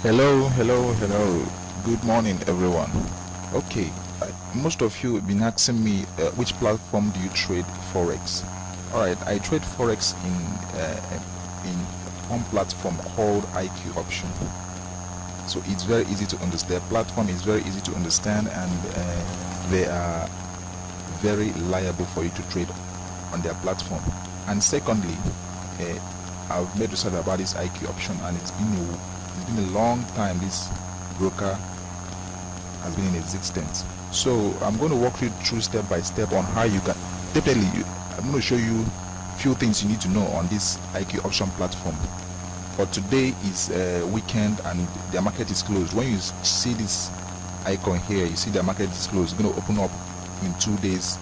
Hello. Good morning, everyone. Okay, most of you have been asking me which platform do you trade forex? All right, I trade forex in one platform called IQoption. So it's very easy to understand. The platform is very easy to understand, and they are very liable for you to trade on their platform. And secondly, I've made research about this IQoption, and it's been a long time this broker has been in existence. So I'm going to walk you through step by step on how you can I'm going to show you few things you need to know on this IQoption platform. But today is weekend and the market is closed. When you see this icon here, you see the market is closed. It's going to open up in 2 days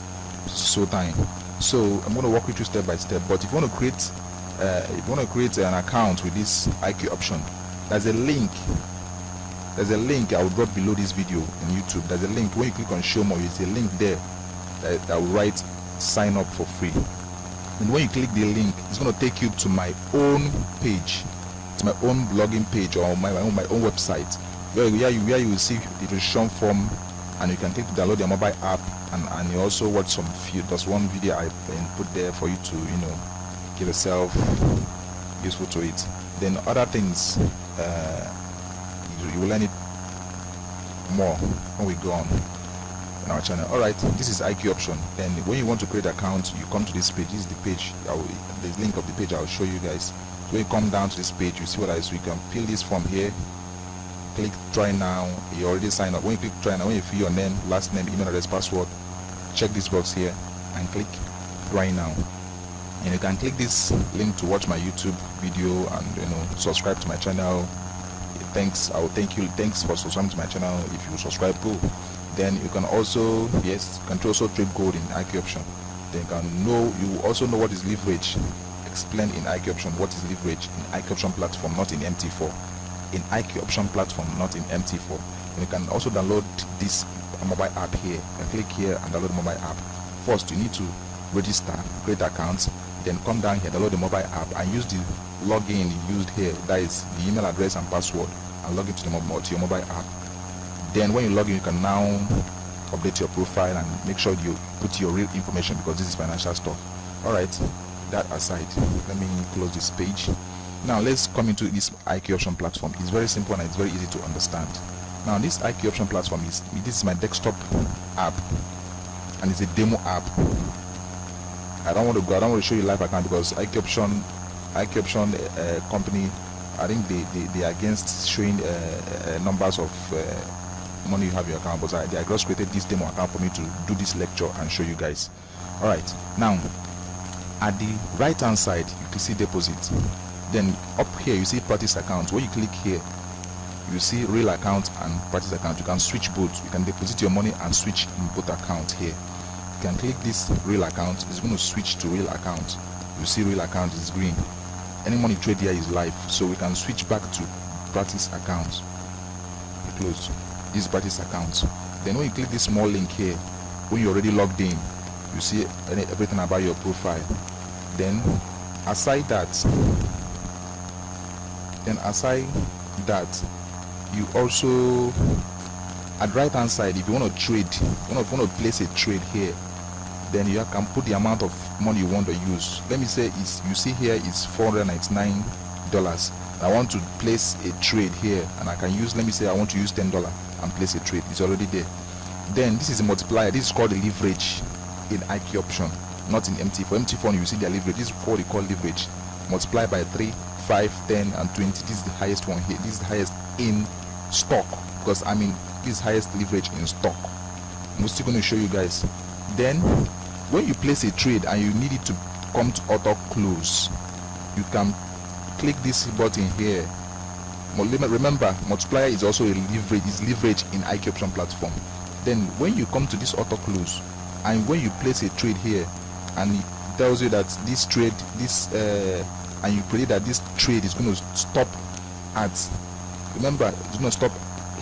time. So I'm going to walk you through step by step. But if you want to create an account with this IQoption, there's a link I will drop below this video on YouTube. There's a link. When you click on show more, there's a link there that will write sign up for free. And when you click the link, it's going to take you to my own page, to my own blogging page, or my own website, where you will see the registration form, and you can click to download the mobile app, and you also watch there's one video I put there for you to get yourself useful to it. Then other things you will learn it more when we go on in our channel. Alright, this is IQoption. Then when you want to create an account, you come to this page. This is the page. The link of the page I'll show you guys. So when you come down to this page, you see what I so you can fill this form here. Click try now. You already signed up. When you click try now, when you fill your name, last name, email address, password, check this box here and click try now. And you can click this link to watch my YouTube video and subscribe to my channel. Thanks for subscribing to my channel. If you subscribe, go. Then you can also trade gold in IQoption. Then you also know what is leverage. Explained in IQoption what is leverage in IQoption platform, not in MT4. In IQoption platform, not in MT4. And you can also download this mobile app here. You can click here and download the mobile app. First, you need to register, create accounts. Then come down here, download the mobile app, and use the login used here. That is the email address and password, and log into your mobile app. Then when you log in, you can now update your profile and make sure you put your real information, because this is financial stuff. Alright, that aside, let me close this page. Now let's come into this IQoption platform. It's very simple and it's very easy to understand. Now this IQoption platform this is my desktop app, and it's a demo app. I don't want to show you live account, because IQoption company, I think they are against showing numbers of money you have in your account. But I just created this demo account for me to do this lecture and show you guys. All right, now at the right hand side you can see deposit. Then up here you see practice account. When you click here, you see real account and practice account. You can switch both. You can deposit your money and switch in both accounts here. You can click this real account. It's going to switch to real account. You see real account is green. Any money trade here is live, so we can switch back to practice account. Close this practice account. Then when you click this small link here, when you're already logged in, you see everything about your profile. Then aside that, you also at right hand side, if you want to trade, want to place a trade here, then you can put the amount of money you want to use. Let me say you see here is $499. I want to place a trade here, and I can use, let me say I want to use $10 and place a trade. It's already there. Then this is a multiplier. This is called the leverage in IQoption, not in MT4. MT4 you see the leverage. This is what we call leverage. Multiply by 3, 5, 10 and 20. This is the highest one here. This is the highest in stock, because this is highest leverage in stock. I'm still going to show you guys. Then when you place a trade and you need it to come to auto close, you can click this button here. Remember, multiplier is also a leverage in IQoption platform. Then when you come to this auto close, and when you place a trade here and it tells you that this trade and you predict that this trade is going to stop at, remember, it's going to stop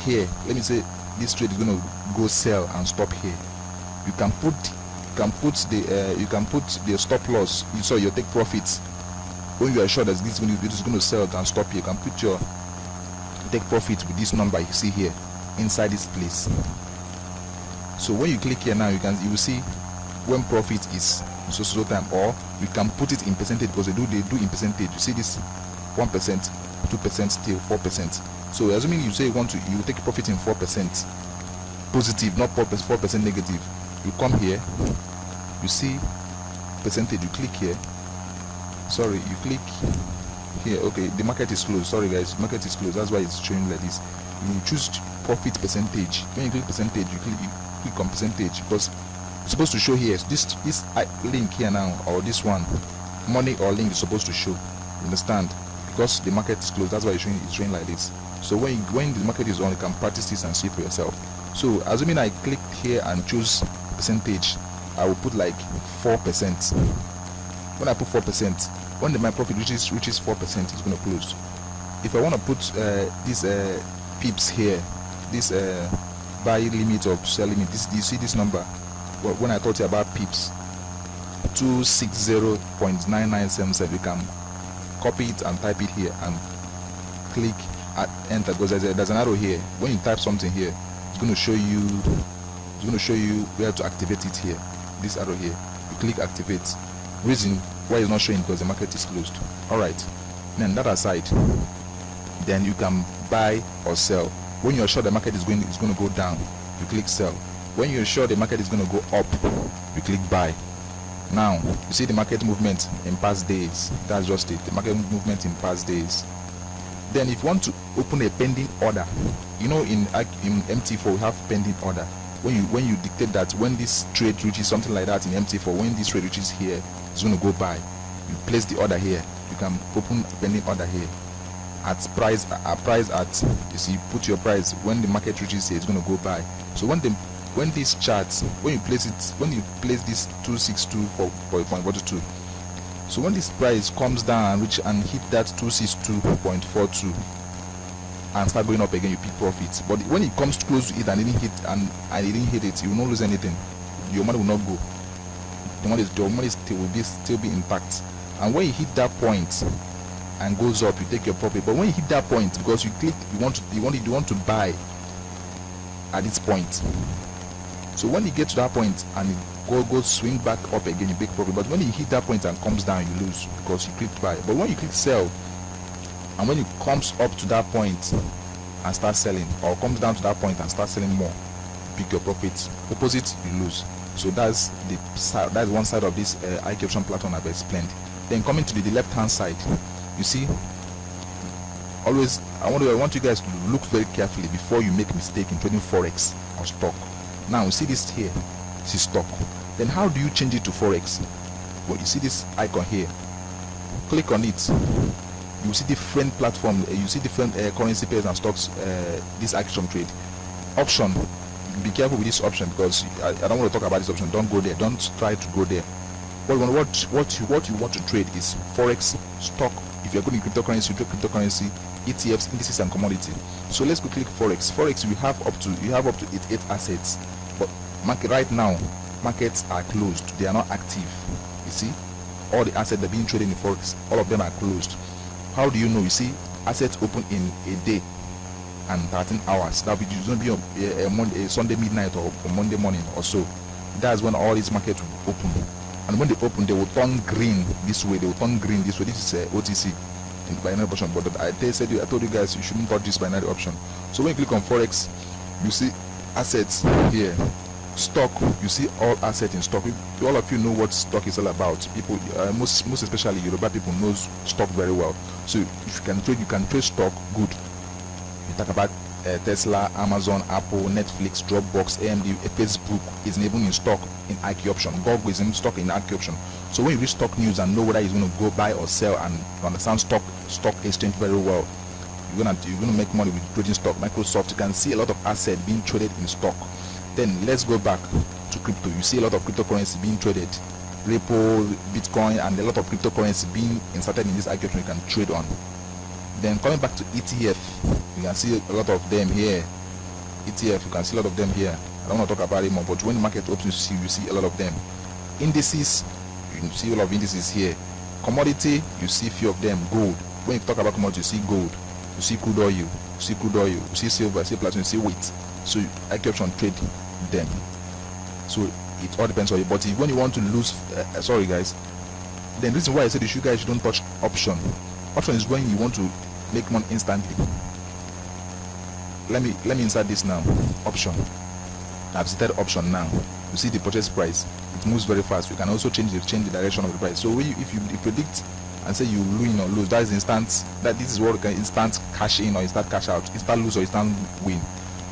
here. Let me say this trade is going to go sell and stop here. You can put the stop loss, so you take profits when you are sure that this is going to sell and stop here. You can put your take profit with this number you see here inside this place. So when you click here now, you will see when profit is so time, or you can put it in percentage, because they do in percentage. You see this 1%, 2%, still 4%. So assuming you say you take profit in 4% positive, not 4% negative, you come here, you see percentage, you click here, sorry, you click here. Okay, the market is closed, sorry guys, market is closed, that's why it's showing like this. You choose profit percentage. When you click percentage, you click on percentage, because it's supposed to show here this link here now, or this one, money or link is supposed to show, you understand, because the market is closed, that's why it's showing like this. So when the market is on, you can practice this and see for yourself. So assuming I click here and choose percentage, I will put like 4%. When I put 4%, when my profit reaches 4%, it's going to close. If I want to put these pips here, this buy limit or sell limit, do you see this number? Well, when I told you about pips, 260.9977, you can copy it and type it here and click at enter, because there's an arrow here. When you type something here, it's going to show you where to activate it here. This arrow here, you click activate. Reason why it's not showing, because the market is closed. All right, then that aside, then you can buy or sell. When you're sure the market is going to go down, you click sell. When you're sure the market is going to go up, you click buy. Now you see the market movement in past days. That's just it, the market movement in past days. Then if you want to open a pending order, you know, in MT4 we have pending order. When you dictate that when this trade reaches something like that in MT4, when this trade reaches here, it's going to go buy. You place the order here. You can open a pending order here at price at, you see, put your price. When the market reaches here, it's going to go buy. So when this charts, when you place this 262.42, so when this price comes down and hit that 262.42 and start going up again, you pick profit. But when it comes close to it and it didn't hit it, you will not lose anything. Your money will not go. Your money still be intact. And when you hit that point and goes up, you take your profit. But when you hit that point, because you click, you want to buy at this point. So when you get to that point and it goes swing back up again, you make profit. But when you hit that point and comes down, you lose, because you clicked buy. But when you click sell, and when it comes up to that point and start selling, or comes down to that point and start selling more, pick your profits. Opposite, you lose. So that's one side of this IQoption platform I've explained. Then coming to the left hand side, you see, always I want you guys to look very carefully before you make mistake in trading forex or stock. Now you see this here, this is stock. Then how do you change it to forex? Well, you see this icon here, click on it. You see different platform, you see different currency pairs and stocks. This action trade option, be careful with this option, because I don't want to talk about this option. Don't go there, don't try to go there. What you want to trade is forex, stock. If you're going in cryptocurrency, you trade cryptocurrency, ETFs, indices and commodity. So let's go click forex. Forex, you have up to 8 assets, but market right now, markets are closed, they are not active. You see, all the assets that are being traded in forex, all of them are closed. How do you know? You see, assets open in a day and 13 hours. That will going to be a Sunday midnight or Monday morning or so. That's when all these markets will open. And when they open, they will turn green this way. They will turn green this way. This is OTC in binary option. But I told you guys you shouldn't touch this binary option. So when you click on forex, you see assets here. Stock, you see all assets in stock. All of you know what stock is all about. People, most especially Yoruba people, knows stock very well. So if you can trade stock, good. You talk about Tesla, Amazon, Apple, Netflix, Dropbox, AMD, Facebook is even in stock in IQoption. Google is in stock in IQoption. So when you read stock news and know whether it's going to go buy or sell and understand stock exchange very well, you're gonna make money with trading stock. Microsoft, you can see a lot of assets being traded in stock. Then let's go back to crypto. You see a lot of cryptocurrency being traded, Ripple, Bitcoin, and a lot of cryptocurrency being inserted in this IQoption you can trade on. Then coming back to ETF, you can see a lot of them here. ETF, you can see a lot of them here. I don't want to talk about it more, but when the market opens, you see a lot of them. Indices, you can see a lot of indices here. Commodity, you see a few of them. Gold, when you talk about commodity, you see gold. you see crude oil, you see silver, you see platinum, you see wheat. So IQoption trade them. So it all depends on you. But if when you want to lose, sorry guys, then the reason why I said you guys don't touch option. Option is when you want to make money instantly. Let me insert this now. Option. I've set option now. You see the purchase price. It moves very fast. You can also change the direction of the price. So if you predict and say you win or lose, that is instant. That this is what you can instant cash in or instant cash out, instant lose or instant win.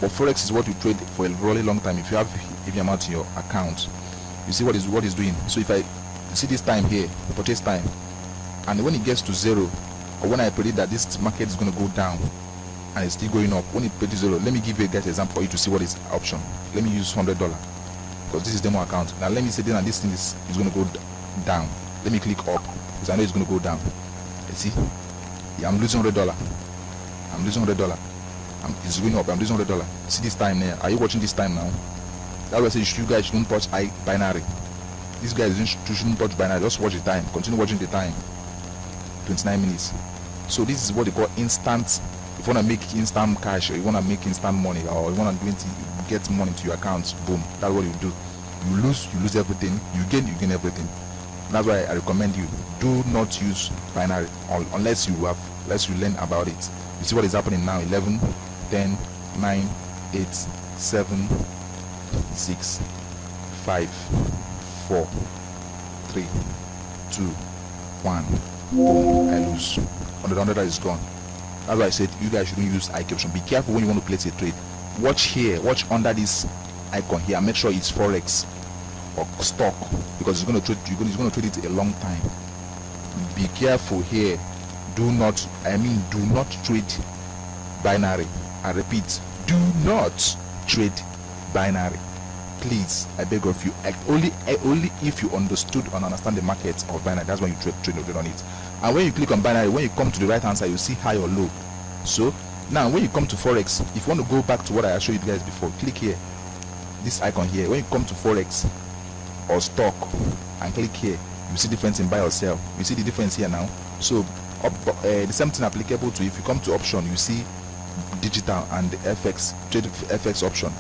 But forex is what you trade for a really long time. If you have heavy amount in your account, you see what is doing. So if I see this time here, the purchase time, and when it gets to zero, or when I predict that this market is going to go down and it's still going up, when it predicts zero, let me give you a guys example for you to see what is option. Let me use $100 because this is demo account. Now let me say that this thing is going to go down. Let me click up because I know it's going to go down. You see, yeah, I'm losing $100. I'm losing $100. It's going up. I'm losing $100. See this time there. Are you watching this time now? That's why I say you guys shouldn't touch binary. These guys shouldn't touch binary. Just watch the time. Continue watching the time. 29 minutes. So this is what they call instant. If you want to make instant cash, or you want to make instant money, or you want to get money to your account, boom, that's what you do. You lose everything. You gain everything. That's why I recommend you do not use binary unless you learn about it. You see what is happening now? 11, 10, 9, 8, 7, 6, 5, 4, 3, 2, 1. Boom, I lose. $100 is gone. That's why I said you guys shouldn't use IQoption. Be careful when you want to place a trade. Watch here, watch under this icon here, and make sure it's forex or stock, because it's going to trade it a long time. Be careful here. Do not trade binary. I repeat, do not trade binary. Please, I beg of you. Only if you understood and understand the market of binary, that's when you trade on it. And when you click on binary, when you come to the right hand side, you see high or low. So now when you come to forex, if you want to go back to what I showed you guys before, click here, this icon here. When you come to forex or stock and click here, you see difference in buy or sell. You see the difference here now. So the same thing applicable to if you come to option, you see digital and the FX trade FX option.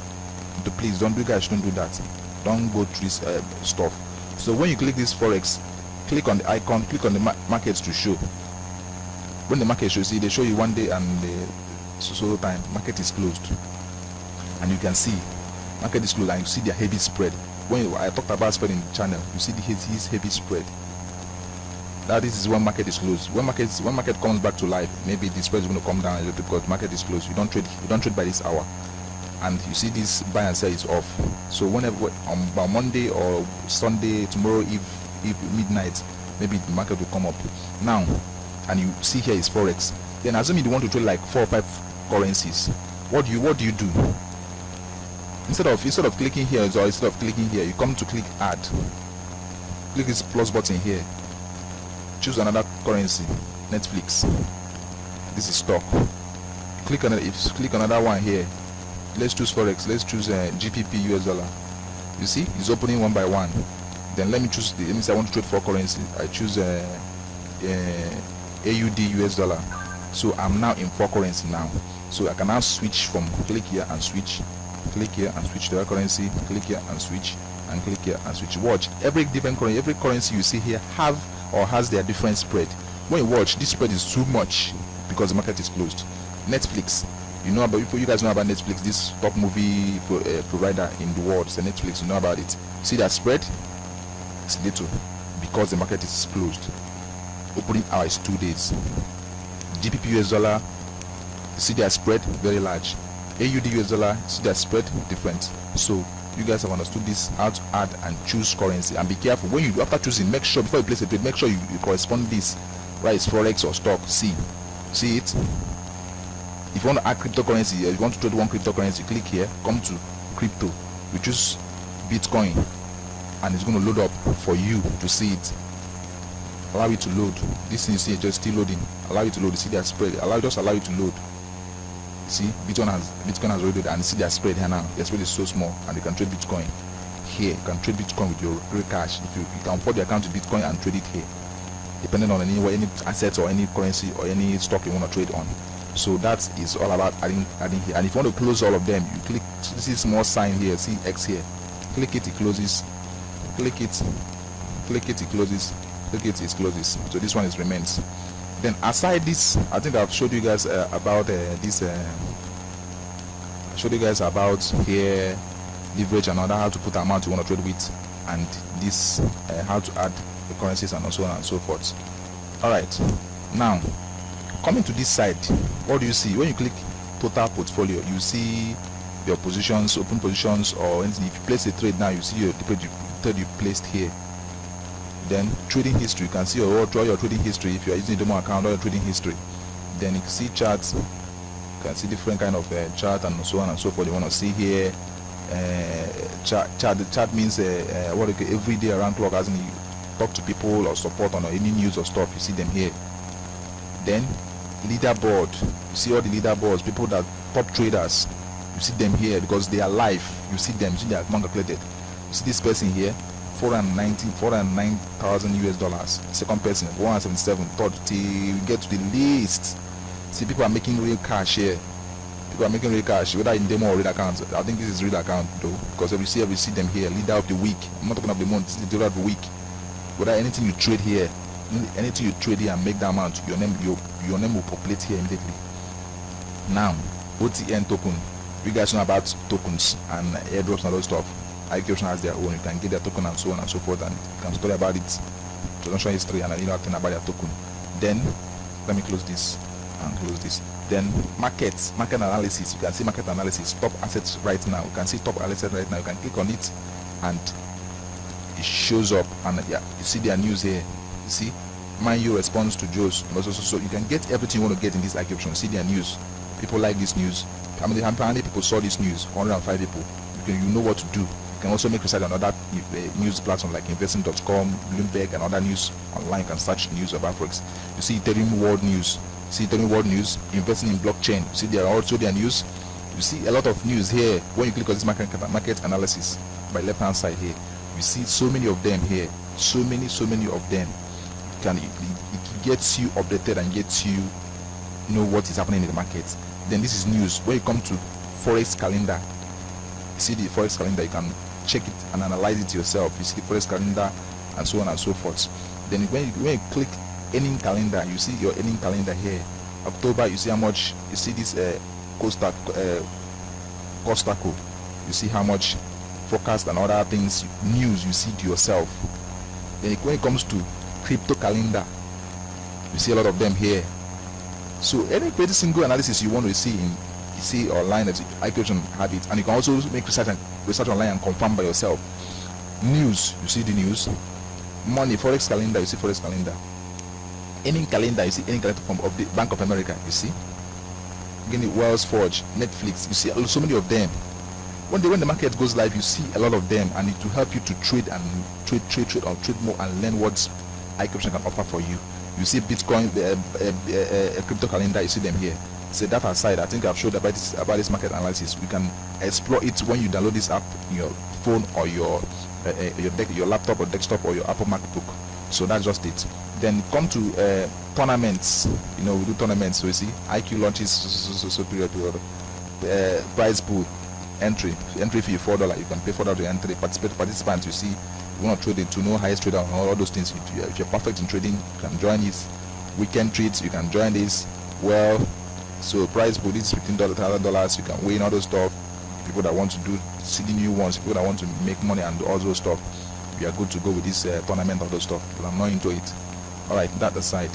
Please don't do that. Don't go through this stuff. So when you click this forex, click on the icon, click on the markets to show. When the market shows, see they show you one day and the so time market is closed, and you can see market is closed, and you see the heavy spread. When I talked about spread in the channel, you see his heavy spread. That this is when market is closed. When market comes back to life, maybe the spread is going to come down a little bit because market is closed. You don't trade by this hour, and you see this buy and sell is off. So whenever on Monday or Sunday, tomorrow if midnight, maybe the market will come up now. And you see here is forex. Then assuming you want to trade like 4 or 5 currencies, what do you do? Instead of clicking here, or instead of clicking here, you come to click add. Click this plus button here. Choose another currency. Netflix. This is stock. Click on it. If you click another one here, let's choose forex. Let's choose GBP US dollar. You see, it's opening one by one. Then let me say I want to trade 4 currencies. I choose AUD US dollar. So I'm now in 4 currency now. So I can now switch from click here and switch, click here and switch to the currency, click here and switch, and click here and switch. Watch every currency you see here has their different spread. When you watch, this spread is too much because the market is closed. Netflix, you guys know about Netflix, this top movie provider in the world. So Netflix, you know about it. See that spread? It's little because the market is closed. Opening hour is 2 days. GBP US dollar, see their spread very large. AUD US dollar, see their spread different. So you guys have understood this, how to add and choose currency. And be careful when you after choosing, make sure before you place a trade, make sure you correspond this, right? It's forex or stock. See it. If you want to add cryptocurrency, if you want to trade one cryptocurrency, click here, come to crypto, you choose Bitcoin, and it's going to load up for you to see it. Allow it to load. This thing you see just still loading. Allow it to load. You see their spread. Just allow it to load. See, Bitcoin has loaded, and you see their spread here now. Their spread is so small, and you can trade Bitcoin here. You can trade Bitcoin with your real cash. If you can put the account to Bitcoin and trade it here, depending on any asset or any currency or any stock you want to trade on. So that is all about adding here. And if you want to close all of them, you click this small sign here, see X here, click it, it closes, click it, it closes, click it closes. So this one is remains. Then aside this, I think I've showed you guys about this I showed you guys about here leverage and other, how to put amount you want to trade with, and this how to add the currencies and so on and so forth. All right, now coming to this side, what do you see when you click total portfolio? You see your positions, open positions, or anything. If you place a trade now, you see your trade you placed here. Then trading history, you can see your trading history. If you are using a demo account, or your trading history. Then you can see charts, you can see different kind of chart and so on and so forth. You want to see here chart. The chart means what every day around clock, as in you talk to people or support on any news or stuff, you see them here. Then leaderboard, you see all the leaderboards, people that top traders, you see them here because they are live. You see them, you see their amount calculated. You see this person here, 409,000 US dollars. Second person, 177. Third, till you get to the list. See, people are making real cash here. People are making real cash, whether in demo or real account. I think this is real account though, because every see them here, leader of the week. I'm not talking about the month, this is the leader of the week. Whether anything you trade here, anything you trade here and make that amount, your name will populate here immediately. Now, OTN token. You guys know about tokens and airdrops and all those stuff. IQOption has their own. You can get their token and so on and so forth, and you can study about it, transaction history, and you know everything about their token. Then let me close this and close this. Then market analysis. You can see market analysis, top assets right now. You can see top assets right now. You can click on it and it shows up, and yeah, you see their news here. You see Man U responds to Joe's. So you can get everything you want to get in this IQOption. See their news. People like this news. How many people saw this news? 105 people. You know what to do. You can also make research on other news platforms like investing.com, Bloomberg, and other news online. You can search news about FOREX. You see Ethereum World News. See Ethereum World News, investing in blockchain. You see there are also their news. You see a lot of news here. When you click on this market analysis by left hand side here, you see so many of them here. So many of them. It gets you updated and gets you know what is happening in the market. Then this is news. When you come to FOREX calendar, you see the FOREX calendar, you can check it and analyze it yourself. You see the FOREX calendar and so on and so forth. Then when you click earning calendar, you see your earning calendar here. October, you see how much. You see this Costaco. You see how much forecast and other things, news, you see it yourself. Then when it comes to crypto calendar, you see a lot of them here. So any pretty single analysis you want to see online, as IQOption have it, and you can also make research online and confirm by yourself. News, you see the news. Money, FOREX calendar, you see FOREX calendar. Any calendar, you see any calendar from of the Bank of America, you see. Again, Wells Forge, Netflix, you see so many of them. When the market goes live, you see a lot of them, and it will help you to trade more and learn what IQOption can offer for you. You see Bitcoin, crypto calendar, you see them here. So that aside, I think I've showed about this market analysis. We can explore it when you download this app in your phone or your laptop or desktop or your Apple MacBook. So that's just it. Then come to tournaments. You know, we do tournaments. So you see IQ launches so period prize pool, entry fee $4. You can pay $4 to entry. Participants, you see, you want to trade it to know highest trader and all those things. If you're perfect in trading, you can join this. Weekend treats, you can join this. Well, so prize pool, this is $15, $1,000. You can win all those stuff. People that want to do CD new ones, people that want to make money and do all those stuff, we are good to go with this tournament of those stuff. But I'm not into it. All right, that aside.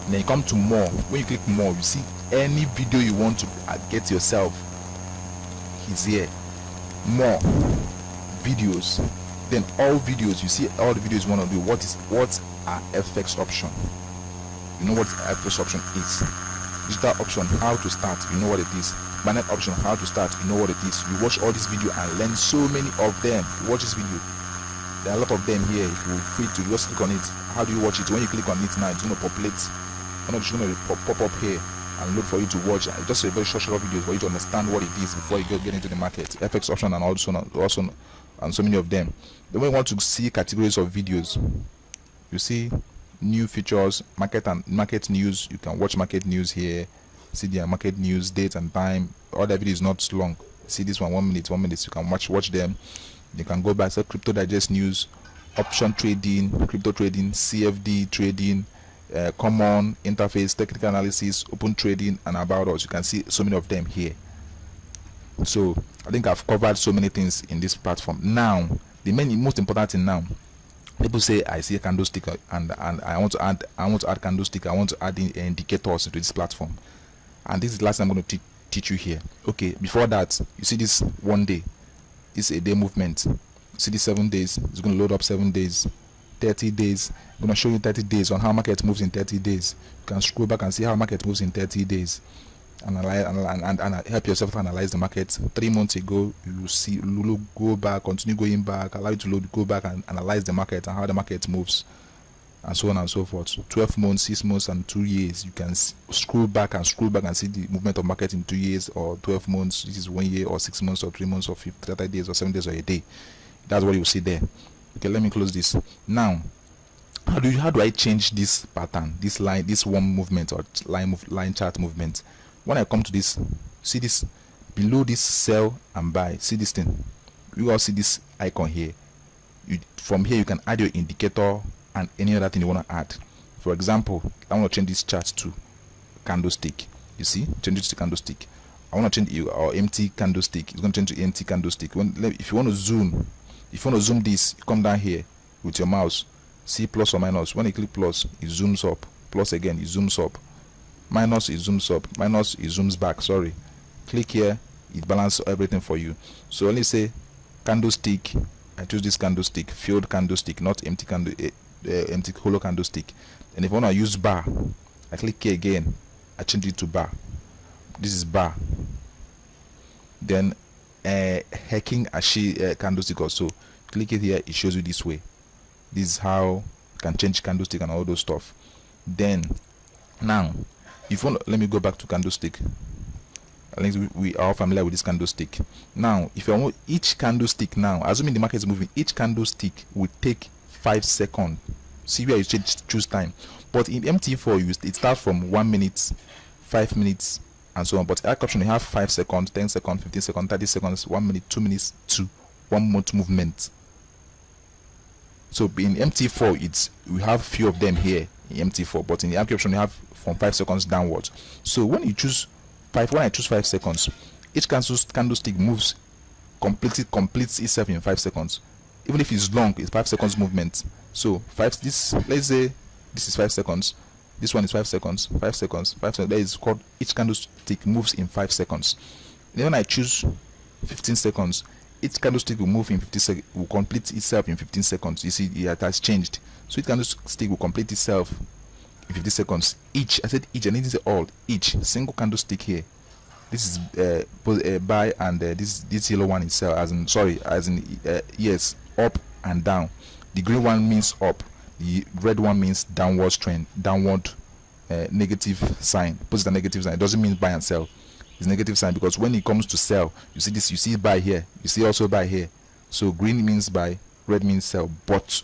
Then you come to more. When you click more, you see any video you want to get yourself. He's here. More videos. Then all videos, you see all the videos you want to do. What are FX option? You know what FX option is. Digital option, how to start, you know what it is. Manual option, how to start, you know what it is. You watch all this video and learn so many of them. You watch this video. There are a lot of them here. If you're free to just click on it. How do you watch it? When you click on it now, it's going to populate. It's going to pop up here and look for you to watch. It's just a very short videos for you to understand what it is before you get into the market. FX option and also and so many of them. Then when you want to see categories of videos, you see new features, market news. You can watch market news here. see their market news, date and time. All the video is not long. See this one, 1 minute, 1 minute. You can watch them. You can go back to Crypto Digest news, option trading, crypto trading, CFD trading, common interface, technical analysis, open trading, and about us. You can see so many of them here. So I think I've covered so many things in this platform. Now the most important thing now, people say I see a candlestick and I want to add candlestick, I want to add indicators to this platform, and this is the last time I'm going to teach you here. Okay, before that, you see this 1 day, this is a day movement. See the 7 days, it's going to load up 7 days, 30 days. I'm going to show you 30 days on how market moves in 30 days. You can scroll back and see how market moves in 30 days. Analyze and help yourself to analyze the market. 3 months ago, you will see go back, continue going back, allow you to load, go back and analyze the market and how the market moves, and so on and so forth. 12 months, 6 months, and 2 years. You can scroll back and see the movement of market in 2 years or 12 months. This is 1 year or 6 months or 3 months or 30 days or 7 days or a day. That's what you will see there. Okay, let me close this. Now, how do I change this pattern, this line, this one movement or line chart movement? When I come to this, see this below this sell and buy, see this thing, you all see this icon here. From here you can add your indicator and any other thing you want to add. For example, I want to change this chart to candlestick. You see, change it to candlestick. I want to change our empty candlestick. It's going to change to empty candlestick. If you want to zoom, this, you come down here with your mouse, see plus or minus. When you click plus, it zooms up. Plus again, it zooms up. Minus, it zooms up. Minus, it zooms back. Sorry. Click here, it balances everything for you. So only say candlestick. I choose this candlestick, filled candlestick, not empty empty hollow candlestick. And if I want to use bar, I click here again. I change it to bar. This is bar. Then hacking Ashi candlestick also. Click it here, it shows you this way. This is how you can change candlestick and all those stuff. Then now, if you want, let me go back to candlestick. I think we are familiar with this candlestick. Now, if you want each candlestick now, assuming the market is moving, each candlestick will take 5 seconds. See where you choose time. But in MT4, it starts from 1 minute, 5 minutes, and so on. But ON IQoption, you have 5 seconds, 10 seconds, 15 seconds, 30 seconds, 1 minute, 2 minutes to 1 month movement. So in MT4, we have few of them here in MT4, but in the ON IQoption, you have from 5 seconds downwards. So when I choose 5 seconds, each candlestick moves completes itself in 5 seconds. Even if it's long, it's 5 seconds movement. So let's say this is 5 seconds, this one is 5 seconds, 5 seconds, 5 seconds. That is called each candlestick moves in 5 seconds. Then when I choose 15 seconds, each candlestick will move in 15 seconds, will complete itself in 15 seconds. You see, it has changed. So each candlestick will complete itself in 50 seconds. Each, I said each, and it is all each single candlestick here. This is buy, and this yellow one is sell. Yes, up and down. The green one means up. The red one means downward trend, downward negative sign. Puts the negative sign. It doesn't mean buy and sell. It's negative sign because when it comes to sell, you see this. You see buy here. You see also buy here. So green means buy, red means sell. But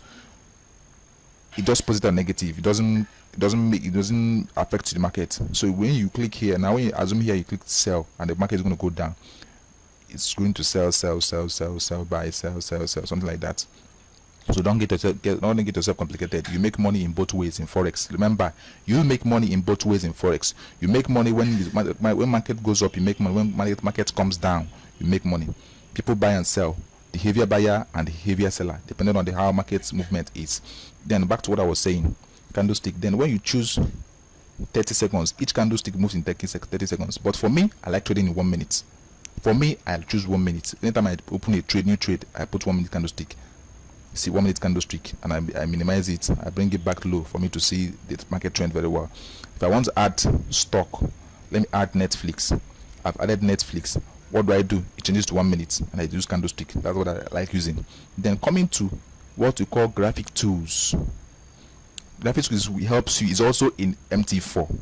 it just puts it a negative. It doesn't affect the market. So when you click here, now when you assume here you click sell and the market is going to go down, it's going to sell, buy, sell, something like that. So don't get yourself complicated. You make money in both ways in forex. Remember, you make money in both ways in forex. You make money when market goes up, you make money. When market comes down, you make money. People buy and sell, the heavier buyer and the heavier seller, depending on how market's movement is. Then back to what I was saying, candlestick. Then when you choose 30 seconds, each candlestick moves in 30 seconds. But for me, I like trading in 1 minute. For me, I'll choose 1 minute. Anytime I open a new trade, I put 1 minute candlestick. See 1 minute candlestick, and I minimize it. I bring it back low for me to see the market trend very well. If I want to add stock, let me add Netflix. I've added Netflix. What do? It changes to 1 minute, and I use candlestick. That's what I like using. Then coming to what we call graphic tools. Graphic tools helps you. Is also in MT4.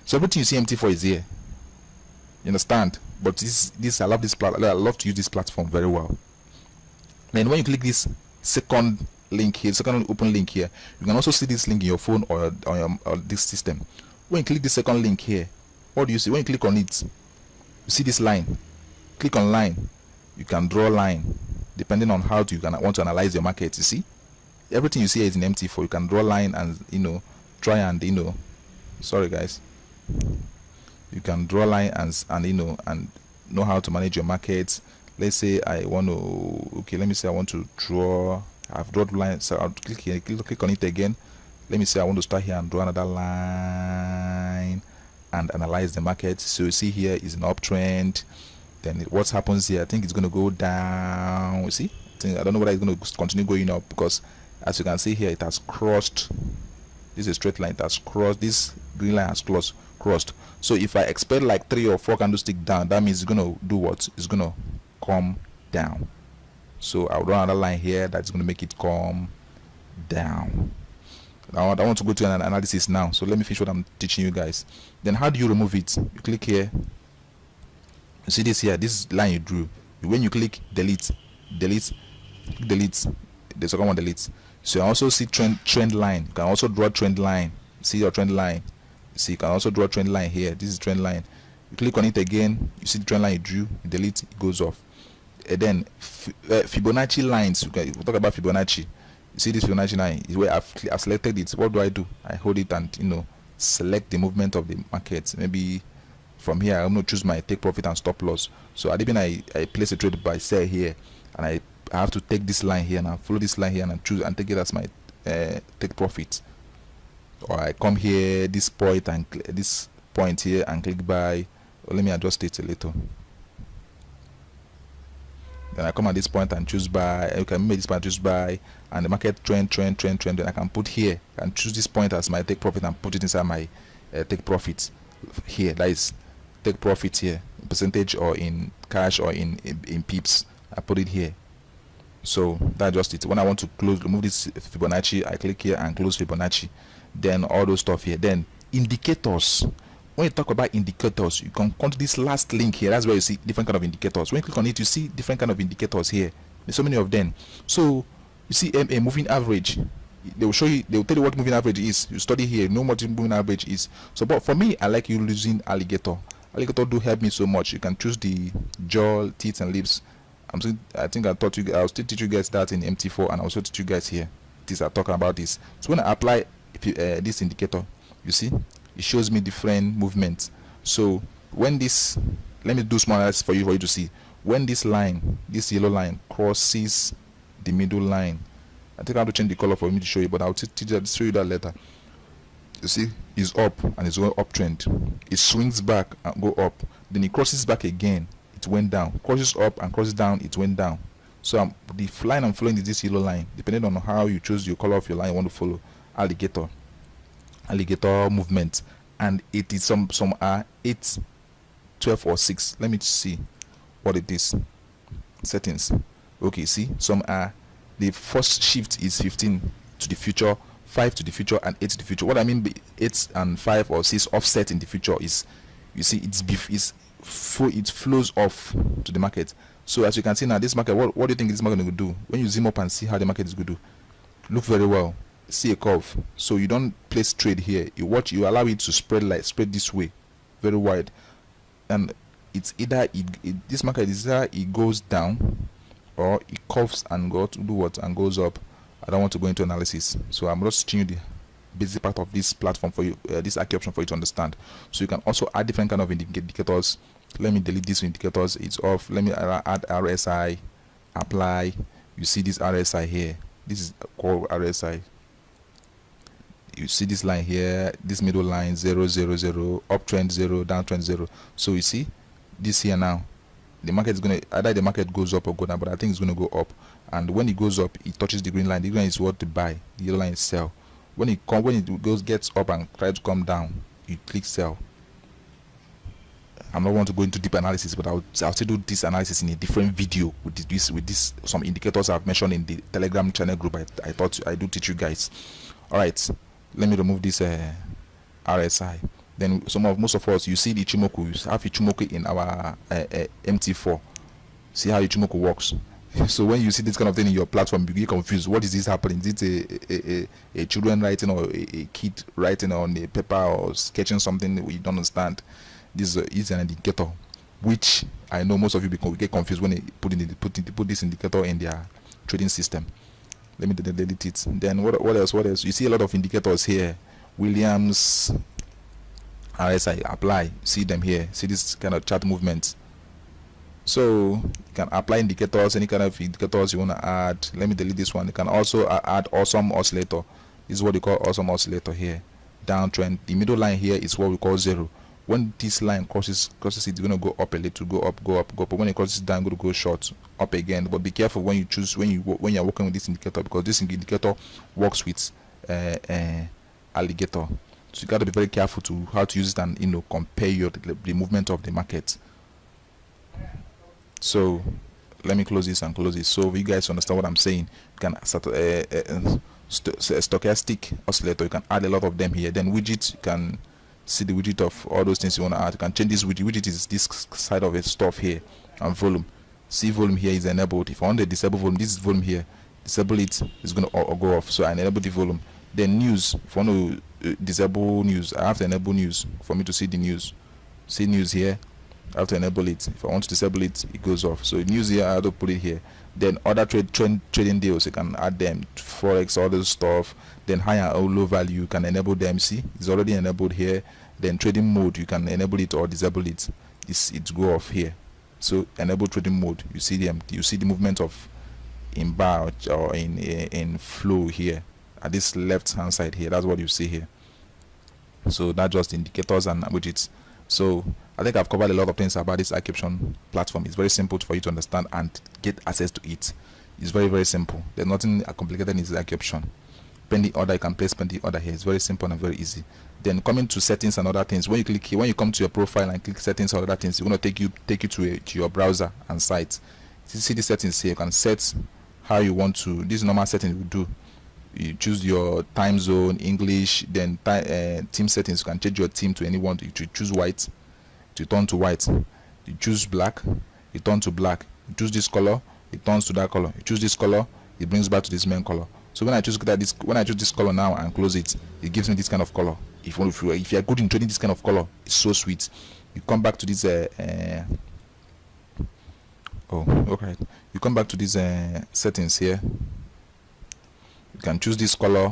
So everything you see MT4 is here. You understand? But I love this platform. I love to use this platform very well. Then when you click this second link here, second open link here, you can also see this link in your phone or on this system. When you click the second link here, what do you see? When you click on it, you see this line. Click on line. You can draw line depending on how you can want to analyze your market. You see, everything you see is in MT4. You can draw line and try and sorry guys, you can draw line and know how to manage your market. Let's say I want to, okay, let me say I want to draw, I've drawn line, so I'll click here, click on it again. Let me say I want to start here and draw another line and analyze the market. So you see here is an uptrend. Then what happens here, I think it's going to go down. You see, I don't know whether it's going to continue going up, because as you can see here, it has crossed. This is a straight line. It has crossed. This green line has crossed. So if I expect like 3 or 4 candlesticks down, that means it's going to do what? It's going to come down. So I'll draw another line here that's going to make it come down. Now I want to go to an analysis now. So let me finish what I'm teaching you guys. Then how do you remove it? You click here. You see this here, this line you drew. When you click delete, the second one delete. So you also see trend line. You can also draw trend line. See your trend line. See, you can also draw trend line here. This is trend line. You click on it again. You see the trend line you drew. You delete, it goes off. And then Fibonacci lines. We'll talk about Fibonacci. You see this Fibonacci line is where I've selected it. What do? I hold it and select the movement of the market. Maybe from here I'm going to choose my take profit and stop loss. So at the beginning I place a trade by sell here, and I have to take this line here and I follow this line here and I choose and take it as my take profit. Or I come here this point here and click buy. Or let me adjust it a little. Then I come at this point and choose buy. You can make this point choose buy, and the market trend. Then I can put here and choose this point as my take profit and put it inside my take profit here. That is take profit here, percentage or in cash or in pips. I put it here. So that's just it. When I want to remove this Fibonacci, I click here and close Fibonacci. Then all those stuff here. Then indicators. When you talk about indicators, you can come to this last link here. That's where you see different kind of indicators. When you click on it, you see different kind of indicators here. There's so many of them. So you see a moving average. They will show you. They will tell you what moving average is. You study here, know what moving average is. So, but for me, I like using alligator. Alligator do help me so much. You can choose the jaw, teeth, and lips. I think I'll still teach you guys that in MT4, and also teach you guys here. These are talking about this. So when I apply this indicator, you see it shows me different movements. So when this, let me do small analysis for you to see. When this line, this yellow line crosses the middle line, I think I have to change the color for me to show you, but I'll show you that later. You see, it's up and it's going uptrend. It swings back and go up. Then it crosses back again. It went down. Crosses up and crosses down. It went down. So the line I'm following is this yellow line. Depending on how you choose your color of your line you want to follow. Alligator movement, and it is some are 8, 12 or 6. Let me see what it is. Settings. Okay, see, some are, the first shift is 15 to the future, 5 to the future, and 8 to the future. What I mean by 8 and 5 or 6 offset in the future is, you see, it flows off to the market. So as you can see now, this market, what do you think this market is going to do? When you zoom up and see how the market is going to do, look very well. See a curve. So you don't place trade here. You allow it to spread this way, very wide, and it's either this market is either it goes down or it curves and goes up. I don't want to go into analysis, so I'm just teaching you the basic part of this platform for you, this OnIQoption for you to understand. So you can also add different kind of indicators. Let me delete these indicators. It's off. Let me add RSI. Apply. You see this RSI here. This is called RSI. You see this line here, this middle line 0 0 0, uptrend 0, downtrend 0. So you see this here now, the market is going to, either the market goes up or go down, but I think it's going to go up. And when it goes up, it touches the green line. The green line is what to buy, the yellow line is sell. When it gets up and tries to come down, you click sell. I'm not want to go into deep analysis, but I'll still do this analysis in a different video with this some indicators I've mentioned in the Telegram channel group. I thought I do teach you guys. All right, let me remove this RSI. Then most of us, you see the Ichimoku. You have Ichimoku in our MT4. See how Ichimoku works. So when you see this kind of thing in your platform, you get confused. What is this happening? Is it a children writing or a kid writing on a paper or sketching something that you don't understand? this is an indicator, which I know most of you get confused when they put this indicator in their trading system. Let me delete it. Then what else? You see a lot of indicators here. Williams, RSI, apply. See them here. See this kind of chart movement. So you can apply indicators, any kind of indicators you want to add. Let me delete this one. You can also add awesome oscillator. This is what we call awesome oscillator here. Downtrend. The middle line here is what we call 0. When this line crosses it's going to go up a little, go up. But when it crosses down, going to go short, up again. But be careful when you choose when you're working with this indicator, because this indicator works with alligator. So you got to be very careful to how to use it and compare the movement of the market. So let me close this and close this, so you guys understand what I'm saying. You can start stochastic oscillator. You can add a lot of them here. Then widgets, you can see the widget of all those things you want to add. You can change this widget. Widget is this side of it stuff here. And volume, see volume here is enabled. If I want to disable volume, this is volume here, disable it, it's going to go off. So I enable the volume. Then news, if I want to disable news, I have to enable news for me to see the news. See news here, I have to enable it. If I want to disable it, it goes off. So news here, I have to put it here. Then other trading deals, you can add them. Forex, all this stuff. Then high or low value, you can enable them. See, it's already enabled here. Then trading mode, you can enable it or disable it. It go off here. So enable trading mode. You see them. You see the movement of in bar or in flow here at this left hand side here. That's what you see here. So that's just indicators and widgets. So I think I've covered a lot of things about this IQOption platform. It's very simple for you to understand and get access to it. It's very, very simple. There's nothing complicated in this IQOption. Pending order, you can place pending order here. It's very simple and very easy. Then coming to settings and other things. When you click here, when you come to your profile and click settings or other things, it's going to take you to your browser and site. You see the settings here. You can set how you want to. This normal settings you do. You choose your time zone, English, then team settings. You can change your team to anyone. You choose white, to turn to white. You choose black, you turn to black. You choose this color, it turns to that color. You choose this color, it brings back to this main color. So when I choose this color now and close it, it gives me this kind of color. If you are good in trading this kind of color, it's so sweet. You come back to this you come back to these settings here. You can choose this color,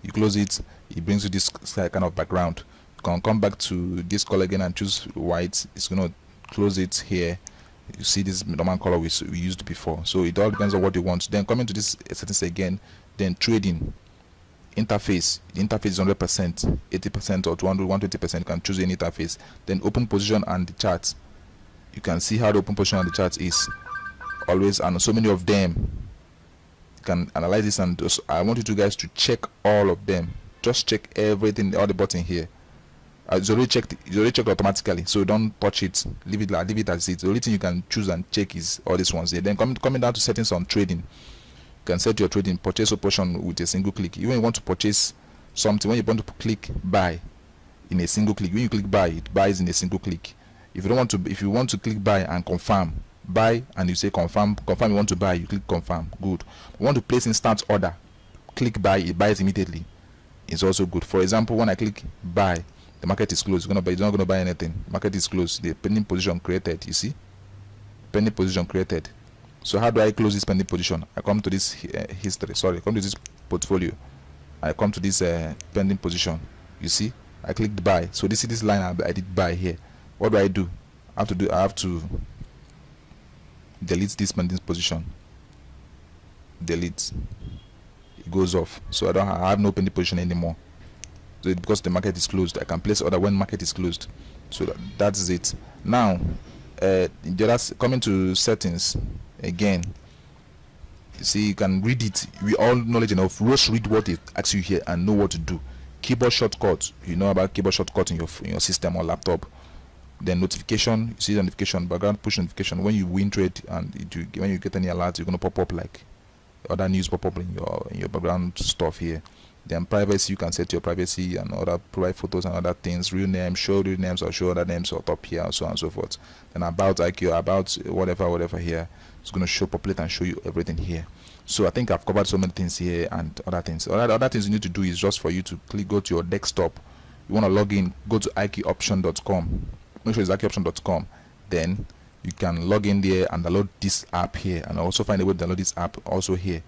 you close it, it brings you this kind of background. You can come back to this color again and choose white. It's going to close it here. You see this normal color we used before. So it all depends on what you want. Then coming to this settings again, then trading interface. The interface is 100%, 80% or 120%. You can choose any interface. Then open position and the chart. You can see how the open position and the chart is always, and so many of them. Can analyze this, and I want you guys to check all of them. Just check everything, all the button here. It's already checked automatically, so don't touch it. Leave it as it. The only thing you can choose and check is all these ones here. Then coming down to settings on trading, you can set your trading purchase option with a single click. Even when you want to purchase something, when you want to click buy in a single click, when you click buy, it buys in a single click. If you want to click buy and confirm, buy and you say confirm you want to buy, you click confirm, good. You want to place instant order, click buy, it buys immediately. It's also good. For example, when I click buy, the market is closed. It's not going to buy anything. The market is closed. The pending position created, you see, pending position created. So how do I close this pending position? I come to this come to this portfolio. I come to this pending position. You see, I clicked buy. So this line I did buy here. What do? I have to delete this pending position. Delete. It goes off. So I have no pending position anymore. So because the market is closed, I can place order when market is closed. So that's it. Now, coming to settings again. You see, you can read it. We all knowledge enough. Just read what it asks you here and know what to do. Keyboard shortcut. You know about keyboard shortcut in your system or laptop. Then notification. You see the notification, background push notification. When you win trade and when you get any alert, you're gonna pop up like other news pop up in your background stuff here. Then privacy, you can set your privacy and other private photos and other things. Real name, show real names or show other names or top here and so on and so forth. Then about IQ, about whatever here. It's going to show populate and show you everything here. So I think I've covered so many things here and other things. Other things you need to do is just for you to go to your desktop. You want to log in, go to IQOption.com. make sure it's IQOption.com. Then you can log in there and download this app here, and also find a way to download this app also here.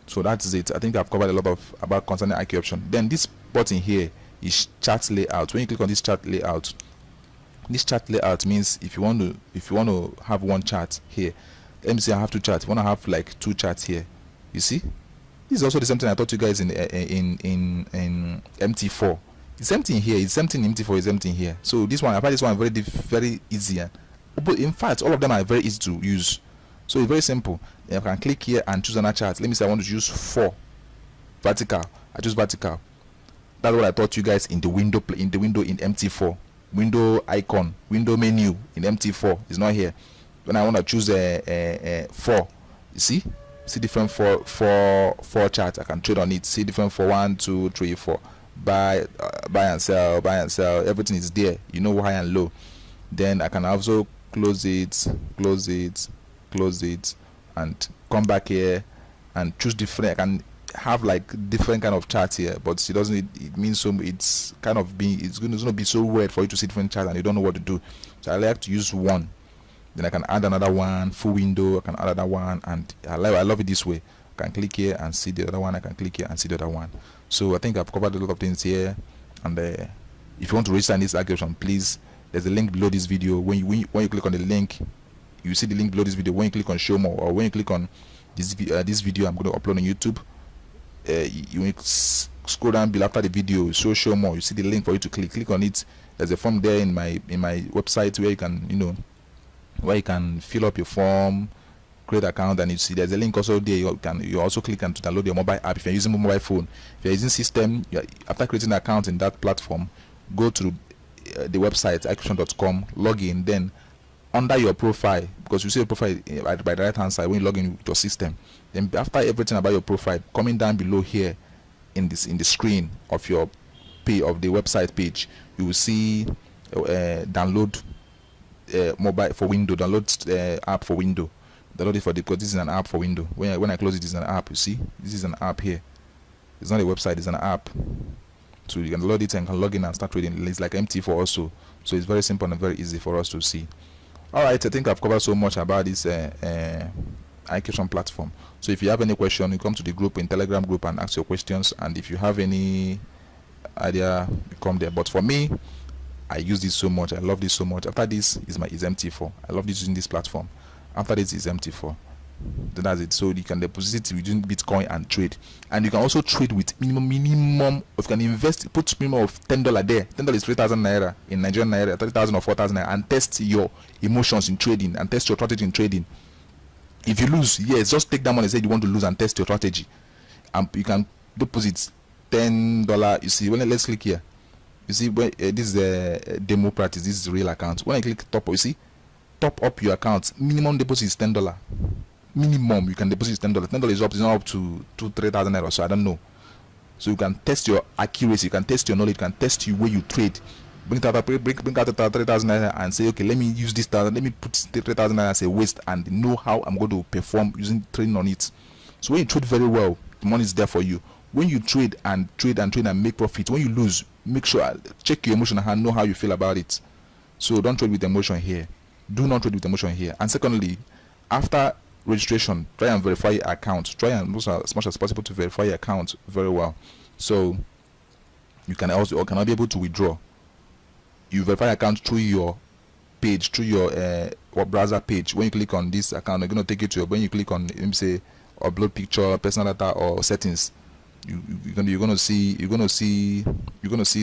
So that's it. I think I've covered a lot of about concerning IQOption. Then this button here is chart layout. When you click on this chart layout means if you want to have one chart here, let me say I have two charts. I want to have like two charts here. You see, this is also the same thing I taught you guys in MT4. It's empty in here. It's empty in MT4. It's empty in here. So this one, I find this one very easy. But in fact, all of them are very easy to use. So it's very simple. I can click here and choose another chart. Let me say I want to use 4 vertical. I choose vertical. That's what I taught you guys in the window in MT4. Window icon, window menu in MT4 is not here. When I want to choose 4, you see different four charts. I can trade on it. See different 4, 1, 2, 3, 4. Buy and sell, buy and sell. Everything is there. You know, high and low. Then I can also close it, and come back here and choose different. I can have like different kind of charts here, but it means so it's going to be so weird for you to see different charts and you don't know what to do. So I like to use one, then I can add another one, full window. I can add another one, and I love it this way. I can click here and see the other one. I can click here and see the other one. So I think I've covered a lot of things here. And if you want to register in this IQOption, please, there's a link below this video. When you click on the link, you see the link below this video. When you click on show more, or when you click on this video I'm going to upload on YouTube, you scroll down below after the video, show more. You see the link for you to click on it. There's a form there in my website where you can fill up your form, create account, and you see there's a link also there. You also click and to download your mobile app if you're using a mobile phone. If you're using system, after creating an account in that platform, go to the website IQOption.com, log in. Then under your profile, because you see your profile by the right hand side when you log in with your system, then after everything about your profile, coming down below here in the screen of your of the website page, you will see download mobile for window, download app for window. Download it because this is an app for window. When I close it, is an app. You see, this is an app here. It's not a website, it's an app. So you can load it and can log in and start trading. It's like MT4 also. So it's very simple and very easy for us to see. Alright, I think I've covered so much about this IQOption platform. So if you have any question, you come to the group in Telegram group and ask your questions. And if you have any idea, you come there. But for me, I use this so much. I love this so much. After this is MT4. I love this using this platform. After this is MT4. Then that's it. So you can deposit it within Bitcoin and trade. And you can also trade with minimum. If you can invest, put minimum of $10 there. $10 is 3,000 naira in Nigerian naira, 30,000 or 4,000 naira, and test your emotions in trading and test your strategy in trading. If you lose, yes, just take that money and say you want to lose and test your strategy. And you can deposit $10. You see, let's click here. You see, this is a demo practice. This is the real account. When I click top, you see, top up your account. Minimum deposit is $10. Minimum you can deposit $10. $10 is not up to 3,000 naira. So I don't know. So you can test your accuracy. You can test your knowledge. You can test you where you trade. Bring out 3,000 naira and say, okay, let me use this 1,000. Let me put 3,000 naira as a waste and know how I'm going to perform using trading on it. So when you trade very well, the money is there for you. When you trade and make profit, when you lose, make sure check your emotion and know how you feel about it. So don't trade with emotion here. Do not trade with emotion here. And secondly, after registration, try and verify your account. Try and as much as possible to verify your account very well. So you can also cannot be able to withdraw. You verify your account through your page, through your browser page. When you click on this account, they're going to take you to when you click on, let me say, upload picture, personal data, or settings. You're gonna see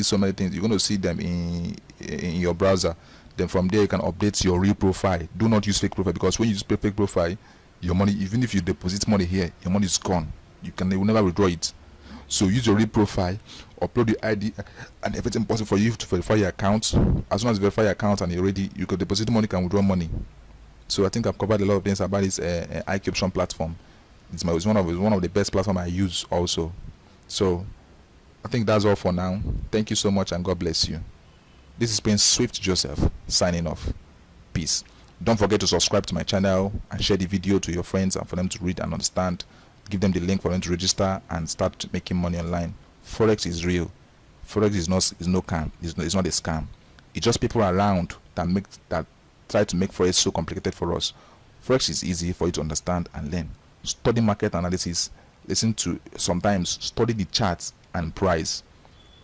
so many things. You're gonna see them in your browser. Then from there you can update your real profile. Do not use fake profile, because when you use fake profile, your money, even if you deposit money here, your money is gone. You will never withdraw it. So use your real profile, upload the ID and everything possible for you to verify your account. As soon as you verify your account and you're ready, you can deposit money, can withdraw money. So I think I've covered a lot of things about this IQOption platform. It's one of the best platforms I use also. So I think that's all for now. Thank you so much and God bless you. This is Prince Swift Joseph signing off. Peace. Don't forget to subscribe to my channel and share the video to your friends and for them to read and understand. Give them the link for them to register and start making money online. Forex is real. Forex is not a scam. It's not a scam. It's just people around that try to make forex so complicated for us. Forex is easy for you to understand and learn. Study market analysis. Listen to, sometimes study the charts and price.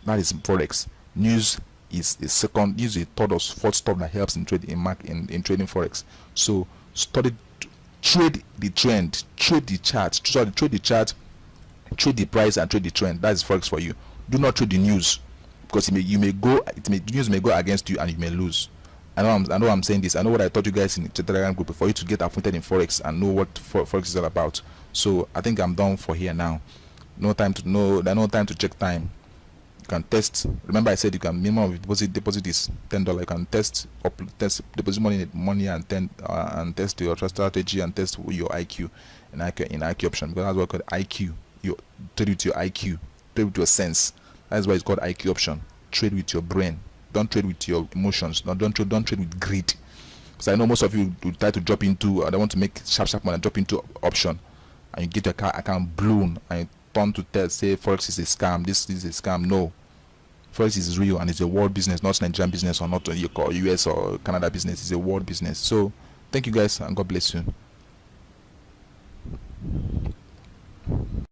That is forex. News is the second, news is the third or fourth stuff that helps in trading in trading forex. So study, trade the trend, trade the chart, trade the chart, trade the price, and trade the trend. That is forex for you. Do not trade the news, because the news may go against you and you may lose. I know I'm saying this. I know what I taught you guys in the Telegram group for you to get acquainted in forex and know what forex is all about. So I think I'm done for here now. No time to check time. You can test. Remember I said you can, minimum deposit is $10. You can test deposit money and test your strategy and test your IQ in IQoption, because that's what called IQ. You trade with your IQ, trade with your sense. That's why it's called IQoption. Trade with your brain. Don't trade with your emotions. Don't trade with greed. Because I know most of you try to drop into, they want to make sharp money and drop into option, and you get your account blown and you turn to say forex is a scam. This is a scam. No, forex is real and it's a world business, not Nigerian business or not US or Canada business. It's a world business. So thank you guys and God bless you.